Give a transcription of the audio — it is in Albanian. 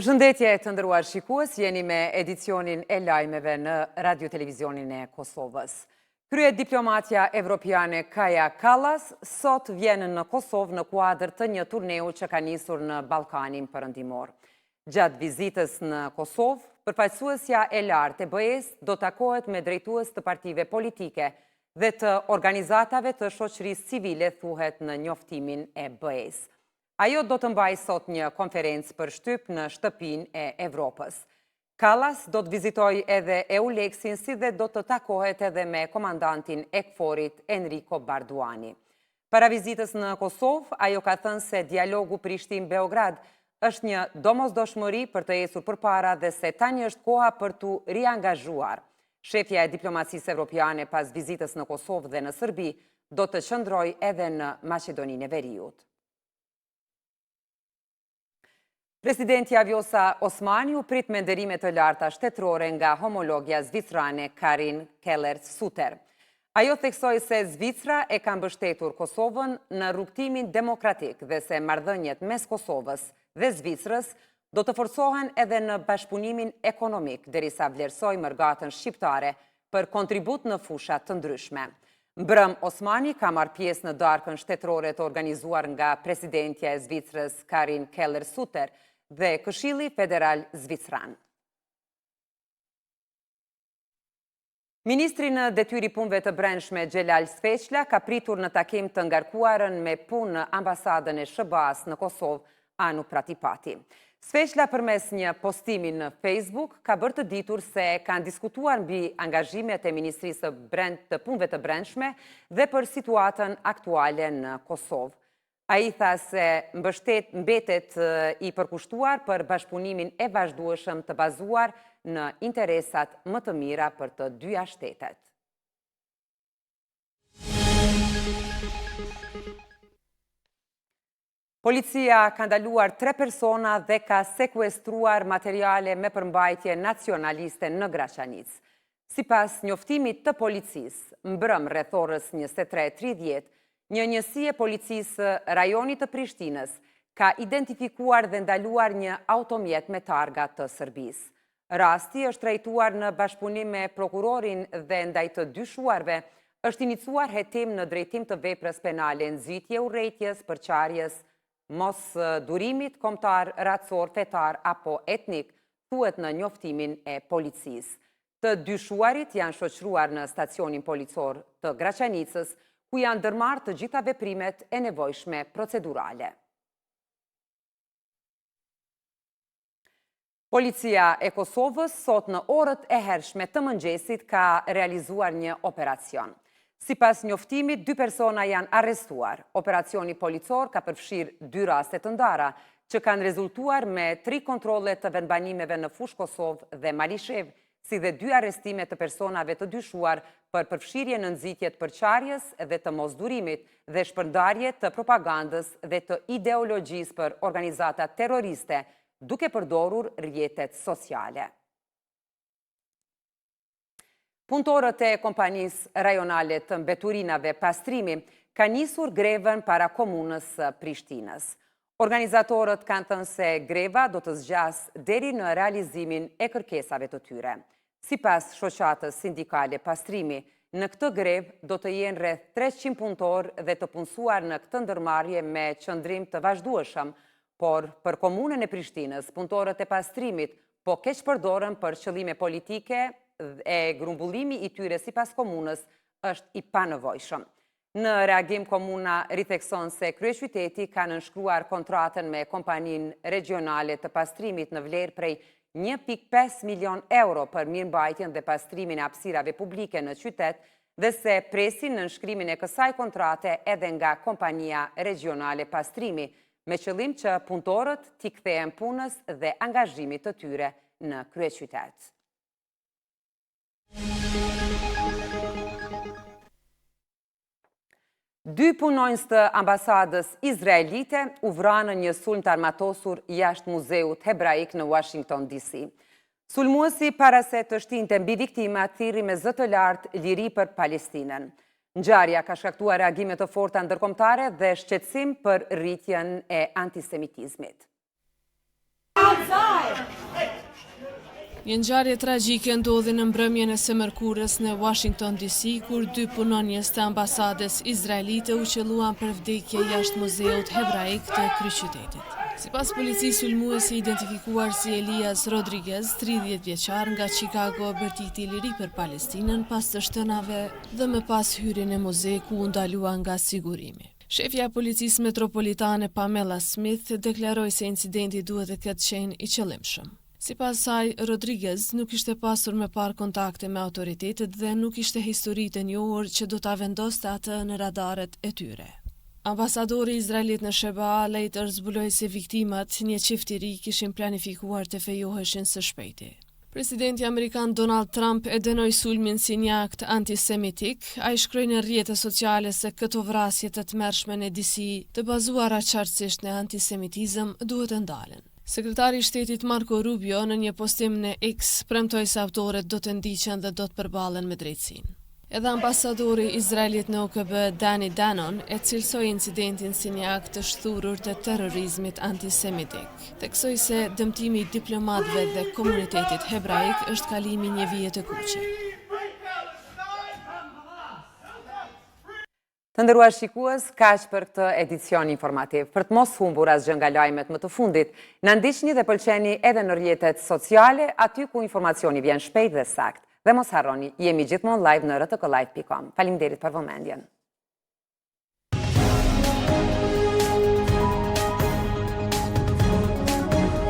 Përshëndetje të nderuar shikues, jeni me edicionin e lajmeve në Radio Televizionin e Kosovës. Krye diplomatja evropiane Kaja Kallas sot vjen në Kosovë në kuadër të një turneu që ka nisur në Ballkanin Perëndimor. Gjatë vizitës në Kosovë, përfaqësuesja e lartë e BE-s do takohet me drejtues të partive politike dhe të organizatave të shoqërisë civile, thuhet në njoftimin e BE-s. Ajo do të mbajë sot një konferencë për shtyp në shtëpinë e Evropës. Kallas do të vizitojë edhe EULEX-in, si dhe do të takohet edhe me komandantin e KFOR-it Enrico Barduani. Para vizitës në Kosovë, ajo ka thënë se dialogu Prishtinë-Beograd është një domosdoshmëri për të ecur përpara dhe se tani është koha për t'u riangazhuar. Shefja e diplomacisë evropiane pas vizitës në Kosovë dhe në Serbi do të qëndrojë edhe në Maqedoninë e Veriut. Presidenti Vjosa Osmani u prit me nderime të larta shtetërore nga homologja zvicrane Karin Keller-Suter. Ajo theksoi se Zvicra e ka mbështetur Kosovën në rrugtimin demokratik dhe se marrëdhëniet mes Kosovës dhe Zvicrës do të forcohen edhe në bashkëpunimin ekonomik, derisa vlerësoi mërgatën shqiptare për kontribut në fusha të ndryshme. Mbrëm Osmani ka marrë pjesë në darkën shtetërore të organizuar nga presidentja e Zvicrës Karin Keller-Suter dhe Këshilli Federal Zvicran. Ministri në detyri punëve të brendshme Xhelal Sveçla ka pritur në takim të ngarkuarën me punë në ambasadën e SBA-s në Kosovë, Anu Pratipati. Sveçla përmes një postimi në Facebook ka bërë të ditur se kanë diskutuar mbi angazhimet e Ministrisë të punëve të brendshme dhe për situatën aktuale në Kosovë. Ai tha se mbetet i përkushtuar për bashkëpunimin e vazhdueshëm të bazuar në interesat më të mira për të dyja shtetet. Policia ka ndaluar 3 persona dhe ka sekuestruar materiale me përmbajtje nacionaliste në Graçanic. Sipas njoftimit të policisë, mbrëm rreth orës 23:30, një njësi e policisë rajonit të Prishtinës ka identifikuar dhe ndaluar një automjet me targa të Serbisë. Rasti është trajtuar në bashkëpunim me prokurorin dhe ndaj të dyshuarve është inicuar hetim në drejtim të veprës penale, nxitje urrejtjes, përçarjes, mos durimit kombëtar, racor, fetar apo etnik, thuhet në njoftimin e policisë. Të dyshuarit janë shoqëruar në stacionin policor të Graçanicës, ku janë ndërmarrë të gjitha veprimet e nevojshme procedurale. Policia e Kosovës sot në orët e hershme të mëngjesit ka realizuar një operacion. Sipas njoftimit, 2 persona janë arrestuar. Operacioni policor ka përfshirë 2 raste të ndara, që kanë rezultuar me 3 kontrolle të vendbanimeve në Fushë Kosovë dhe Malishev, si dhe 2 arrestime të personave të dyshuar për përfshirje në nxitje të përçarjes dhe të mosdurimit dhe shpërndarje të propagandës dhe të ideologjisë për organizata terroriste, duke përdorur rrjetet sociale. Punëtorët e kompanisë rajonale të mbeturinave pastrimi ka nisur grevën para komunës Prishtinës. Organizatorët kanë thënë se greva do të zgjasë deri në realizimin e kërkesave të tyre. Sipas shoqatës sindikale pastrimi, në këtë grevë do të jenë rreth 300 punëtorë dhe të punësuar në këtë ndërmarrje me qëndrim të vazhdueshëm, por për komunën e Prishtinës, punëtorët e pastrimit po keq përdoren për qëllime politike e grumbullimi i tyre sipas komunës është i panevojshëm. Në reagim, komuna rithekson se kryeqyteti ka nënshkruar kontratën me kompaninë regionale të pastrimit në vlerë prej 1,5 milion euro për mirëmbajtjen dhe pastrimin e hapësirave publike në qytet dhe se presin nënshkrimin e kësaj kontrate edhe nga kompania regionale pastrimi, me qëllim që punëtorët t'i kthehen punës dhe angazhimit të tyre në kryeqytet. Dy punonjës të ambasadës izraelite u vranë një sulm të armatosur jashtë muzeut hebraik në Washington, D.C. Sulmuesi para se të shtinte mbi viktimat thirrri me zë të lartë liri për Palestinën. Ngjarja ka shkaktuar reagime të forta ndërkombëtare dhe shqetësim për rritjen e antisemitizmit. Një ngjarje tragjike ndodhi në mbrëmjen e së mërkurës në Washington DC, kur dy punonjës të ambasadës izraelite u qelluan për vdekje jashtë muzeut hebraik të Kryeqytetit. Sipas policisë, sulmuesi identifikuar si Elias Rodriguez, 30 vjeçar nga Chicago, bërtiti liri për Palestinën pas të shtënave dhe më pas hyrjen e muze ku u ndalua nga sigurimi. Shefja e policisë metropolitane Pamela Smith deklaroi se incidenti duhet të ketë qenë i qëllimshëm. Sipas saj, Rodriguez nuk ishte pasur me parë kontakte me autoritetet dhe nuk ishte histori të njohur që do ta vendoste atë në radaret e tyre. Ambasadori izraelit në Sheba Leiter zbuloi se viktimat, një çift i ri, kishin planifikuar të fejoheshin së shpejti. Presidenti amerikan Donald Trump e dënoi sulmin si një akt antisemitik. Ai shkroi në rrjetet sociale se këto vrasje të tmerrshme në DC, të bazuara qartësisht në antisemitizëm, duhet të ndalen. Sekretari i Shtetit Marco Rubio në një postim në X premtoi se autorët do të ndiqen dhe do të përballen me drejtsinë. Edhe ambasadori izraelit në OKB Danny Danon e cilsoi incidentin si një akt të shthurur të terrorizmit antisemitik. Theksoi se dëmtimi i diplomatëve dhe komunitetit hebraik është kalimi një vije të kuqe. Të nderuar shikues, kaq për këtë edicion informativ. Për të mos humbur asgjë nga lajmet më të fundit, na ndiqni dhe pëlqeni edhe në rrjetet sociale, aty ku informacioni vjen shpejt dhe sakt. Dhe mos harroni, jemi gjithmonë live në rtk live.com. Faleminderit për vëmendjen.